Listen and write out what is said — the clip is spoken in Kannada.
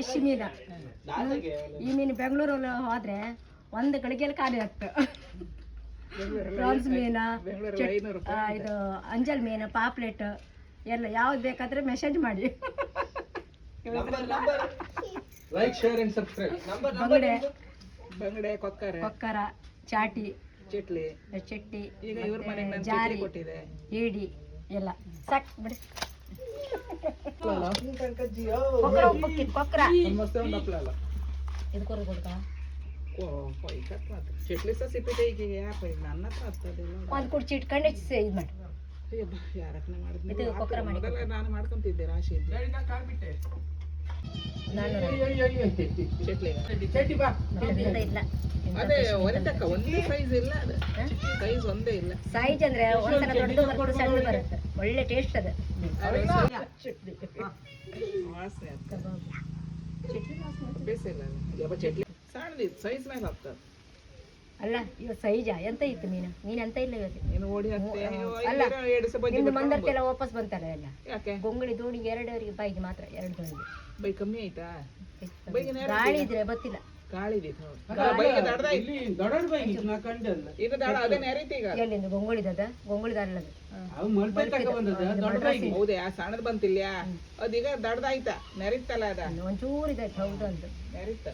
ಫ್ರೆಶ್ ಮೀನು. ಈ ಮೀನು ಬೆಂಗಳೂರಲ್ಲಿ ಹೋದ್ರೆ ಒಂದು ಗಳಿಗೆಯಲ್ಲಿ ಖಾಲಿ ಆಗ್ತು. ಪ್ರಾನ್ಸ್ ಮೀನು, ಇದು ಅಂಜಲ್ ಮೀನು, ಪಾಪ್ಲೆಟ್ ಎಲ್ಲ ಯಾವ್ದು ಬೇಕಾದ್ರೆ ಮೆಸೇಜ್ ಮಾಡಿ. ಬಂಗಡೆ, ಕೊಕ್ಕರ, ಚಾಟಿ, ಚಟ್ಟಿ, ಜಾರಿ, ಏಡಿ ಎಲ್ಲ ಸಾಕ್ ಬಿಡಿ. ಕೊಕ್ಕರ ಇದು ಕೊಡ್ಬೇಕಾ? ಒಂದು ಕುಡ್ಚಿ ಇಟ್ಕೊಂಡು ಇದು ಮಾಡಿ. ಇದು ಕೊಕ್ಕರ ಮಾಡಿ ನಾನು ಮಾಡ್ಕೊಂತಿದ್ದೆ ರಾಶಿ ಸೈಜ್ ಅಂದ್ರೆ ಒಂದ್ಸಲ ದೊಡ್ಡದು ಬರ್ತದೆ, ಸಣ್ಣ ಬರುತ್ತೆ, ಒಳ್ಳೆ ಟೇಸ್ಟ್ ಅದು. ಅಲ್ಲ ಇವ ಸೈಜಾ ಎಂತ ಇತ್ತು ಮೀನು ಎಂತ ಇಲ್ಲ ಅಲ್ಲ ನಿಮ್ದು ಮಂದರ್ಕೆಲ್ಲ ವಾಪಸ್ ಬಂತಲ್ಲ ಎಲ್ಲ. ಗೊಂಗಳಿ ದೋಣಿಗೆ 2 ಬಾಯಿಗೆ ಮಾತ್ರ 2 ದೋಣಿಗೆ ಬೈ ಕಮ್ಮಿ ಆಯ್ತಾ? ಗಾಳಿ ಇದ್ರೆ ಗೊತ್ತಿಲ್ಲ. ಎಲ್ಲಿಂದ ಗೊಂಗುಳಿದದ ಗೊಂಗುಳಿದಲ್ಲದು ಹೌದೇ ಆ ಸಣ್ಣದ್ ಬಂತಿಲ್ಲ ಅದೀಗ ದಡ್ದಾಯ್ತಾ ನೆರಿತಲ್ಲ ಅದ ಒಂಚೂರು ಇದೆ. ಹೌದು ಅಂತ ನೆರಿತ.